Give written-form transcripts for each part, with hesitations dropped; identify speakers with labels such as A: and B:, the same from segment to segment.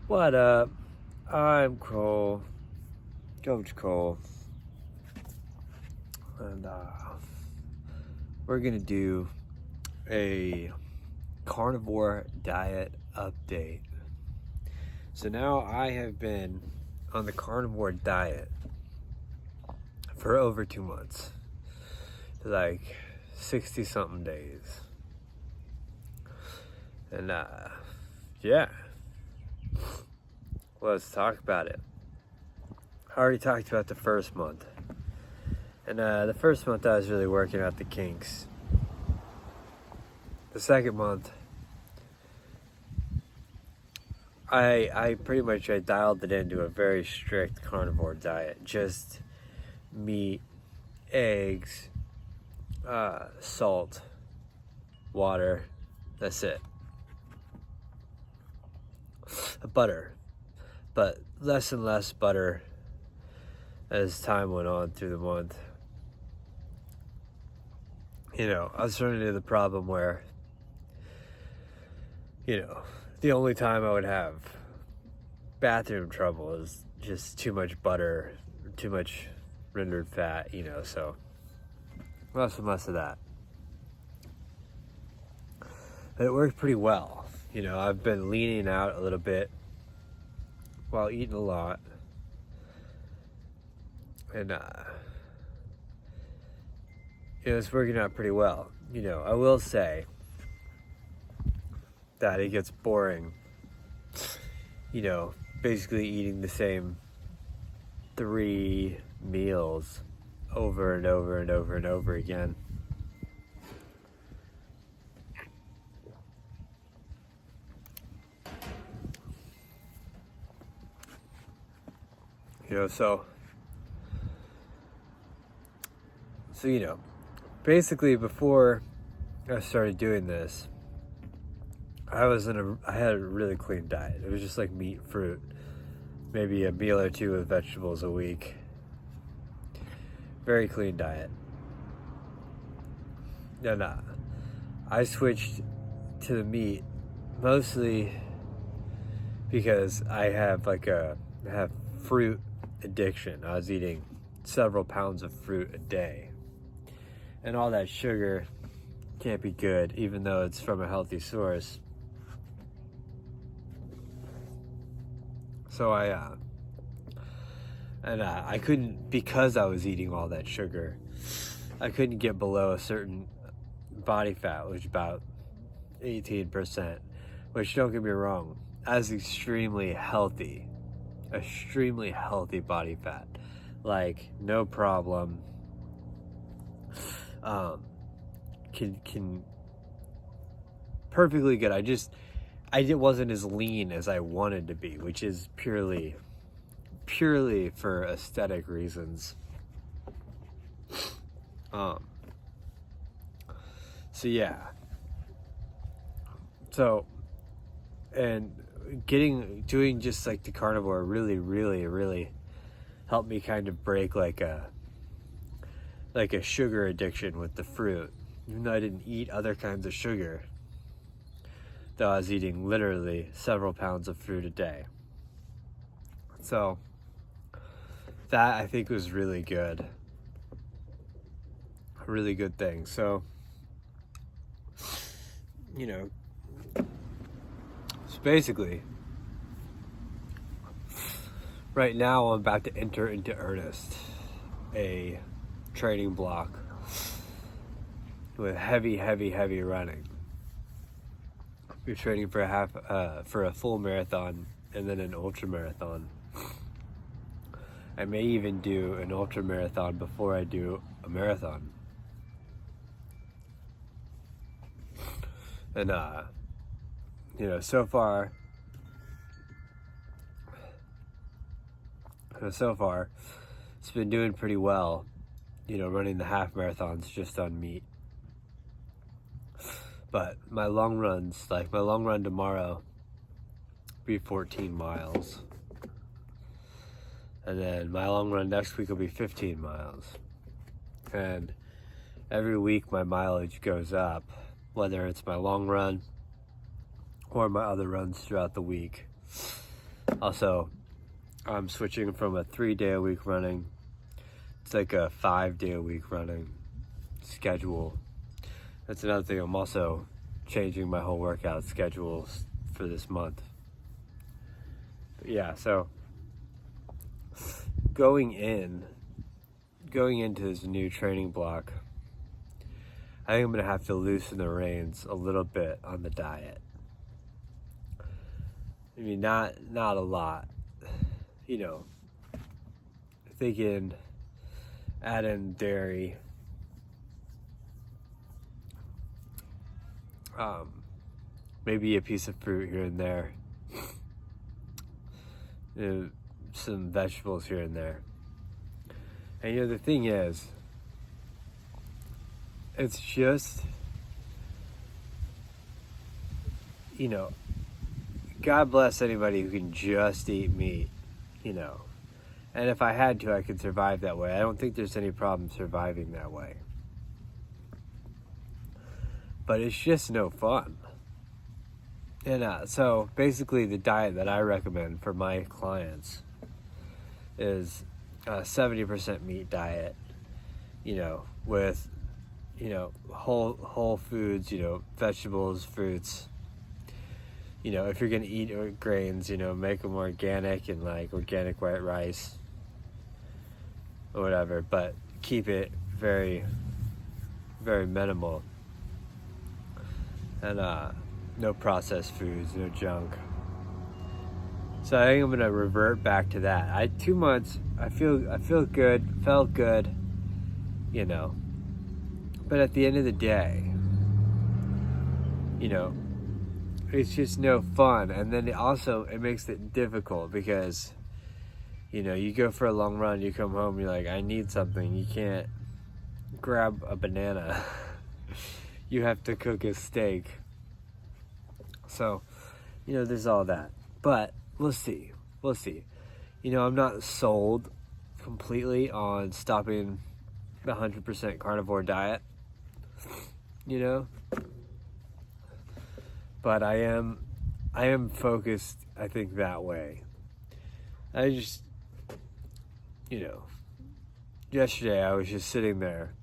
A: What up? I'm Cole, Coach Cole, and we're gonna do a carnivore diet update. So now I have been on the carnivore diet for over 2 months, like 60 something days, and yeah, let's talk about it. I already talked about the first month. And the first month I was really working out the kinks. The second month, I pretty much dialed it into a very strict carnivore diet. Just meat, eggs, salt, water. That's it. Butter, but less and less butter as time went on through the month. You know, I was running into the problem where, the only time I would have bathroom trouble is just too much butter, too much rendered fat, so less and less of that. But it worked pretty well. I've been leaning out a little bit while eating a lot. And, it's working out pretty well. I will say that it gets boring, basically eating the same 3 meals over and over and over and over again. So basically before I started doing this, I had a really clean diet. It was just like meat, fruit, maybe a meal or 2 with vegetables a week. Very clean diet. And I switched to the meat mostly because I have fruit addiction. I was eating several pounds of fruit a day. And all that sugar can't be good, even though it's from a healthy source. So I couldn't, because I was eating all that sugar, I couldn't get below a certain body fat, which is about 18%, which, don't get me wrong, that's extremely healthy body fat. Like, no problem. Can perfectly good. I wasn't as lean as I wanted to be, which is purely for aesthetic reasons. So yeah. So, and doing just like the carnivore really helped me kind of break like a sugar addiction with the fruit. Even though I didn't eat other kinds of sugar, though I was eating literally several pounds of fruit a day. So that, I think, was really good. A really good thing. So, so basically, right now I'm about to enter into earnest a training block with heavy running. We're training for a full marathon and then an ultra marathon. I may even do an ultra marathon before I do a marathon. And so far it's been doing pretty well, running the half marathons just on meat. But my long run tomorrow will be 14 miles. And then my long run next week will be 15 miles. And every week my mileage goes up, whether it's my long run or my other runs throughout the week. Also, I'm switching from a 3-day-a-week running. It's like a 5-day-a-week running schedule. That's another thing. I'm also changing my whole workout schedule for this month. But yeah, so going into this new training block, I think I'm gonna have to loosen the reins a little bit on the diet. I mean, not a lot, you know. Thinking add in dairy, maybe a piece of fruit here and there, some vegetables here and there. And the thing is, it's just, God bless anybody who can just eat meat, And if I had to, I could survive that way. I don't think there's any problem surviving that way. But it's just no fun. And so basically the diet that I recommend for my clients is a 70% meat diet, with, whole foods, vegetables, fruits. If you're going to eat grains, make them organic and like organic white rice or whatever, but keep it very, very minimal. And no processed foods, no junk. So I think I'm gonna revert back to that. 2 months, I feel good, felt good, But at the end of the day, it's just no fun. And then it makes it difficult because, you go for a long run, you come home, you're like, I need something. You can't grab a banana. You have to cook a steak. So, there's all that. But we'll see. I'm not sold completely on stopping the 100% carnivore diet, But I am focused, I think, that way. I just, yesterday I was just sitting there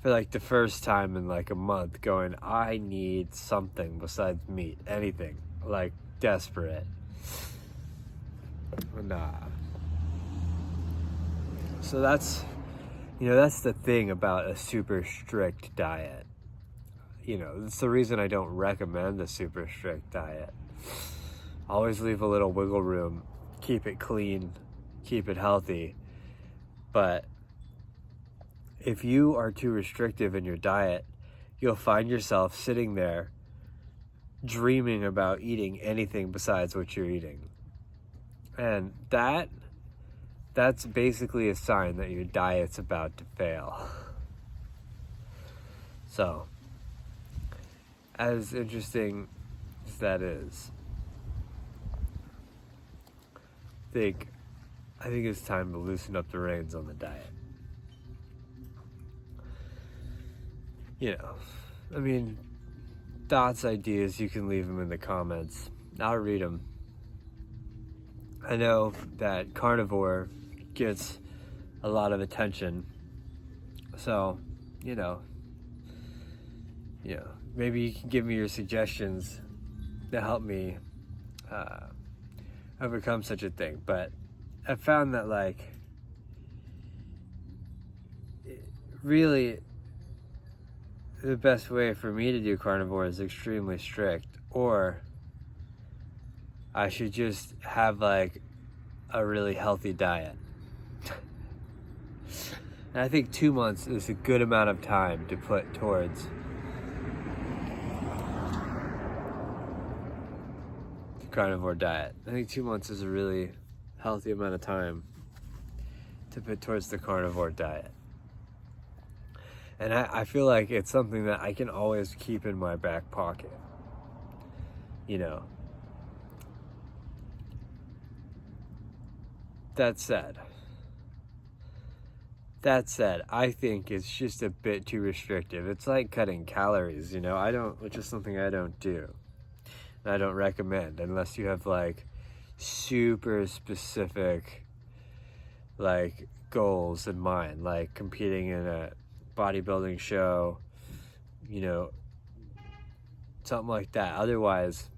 A: for like the first time in like a month going, I need something besides meat, anything, like desperate. So that's the thing about a super strict diet. It's the reason I don't recommend a super strict diet. Always leave a little wiggle room, keep it clean, keep it healthy. But if you are too restrictive in your diet, you'll find yourself sitting there dreaming about eating anything besides what you're eating. And that's basically a sign that your diet's about to fail. So, as interesting as that is, I think it's time to loosen up the reins on the diet. Thoughts, ideas, you can leave them in the comments. I'll read them. I know that carnivore gets a lot of attention. So, maybe you can give me your suggestions to help me overcome such a thing. But I found that, really, the best way for me to do carnivore is extremely strict, or I should just have a really healthy diet. And I think 2 months is a good amount of time to put towards the carnivore diet. I think 2 months is a really healthy amount of time to put towards the carnivore diet. And I feel like it's something that I can always keep in my back pocket. That said, I think it's just a bit too restrictive. It's like cutting calories, which is something I don't do. I don't recommend unless you have like super specific like goals in mind, like competing in a bodybuilding show, you know, something like that. Otherwise,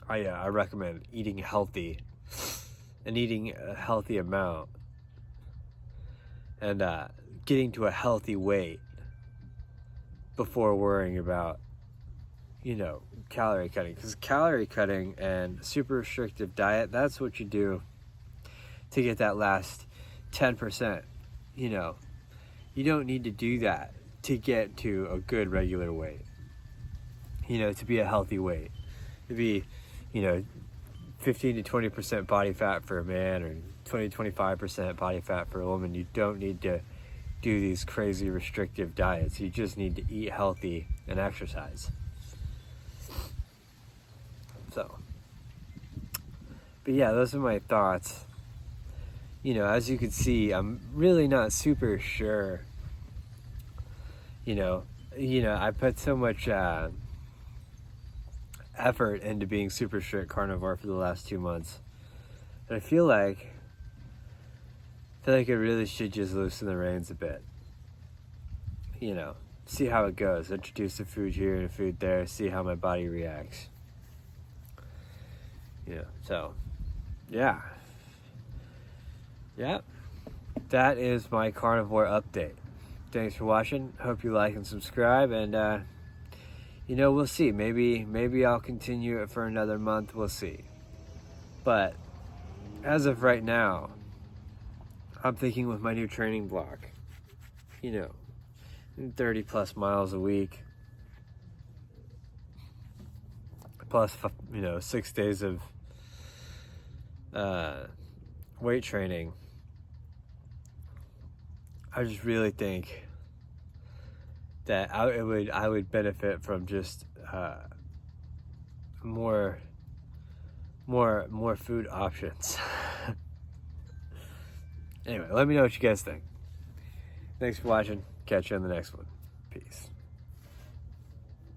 A: I recommend eating healthy and eating a healthy amount and getting to a healthy weight before worrying about, you know, calorie cutting. Because calorie cutting and super restrictive diet, that's what you do to get that last 10%. You know, you don't need to do that to get to a good regular weight, you know, to be a healthy weight, to be, you know, 15 to 20% body fat for a man or 20 to 25% body fat for a woman. You don't need to do these crazy restrictive diets. You just need to eat healthy and exercise. So, but yeah, those are my thoughts. You know, as you can see, I'm really not super sure. You know, I put so much effort into being super strict carnivore for the last 2 months. And I feel like I really should just loosen the reins a bit. You know, see how it goes. Introduce a food here and a food there. See how my body reacts. You know, so, yeah. Yeah. That is my carnivore update. Thanks for watching. Hope you like and subscribe. And, you know, we'll see. Maybe I'll continue it for another month. We'll see. But as of right now, I'm thinking with my new training block, you know, 30 plus miles a week, plus, you know, 6 days of weight training. I just really think that I would benefit from just more food options. Anyway, let me know what you guys think. Thanks for watching. Catch you on the next one. Peace.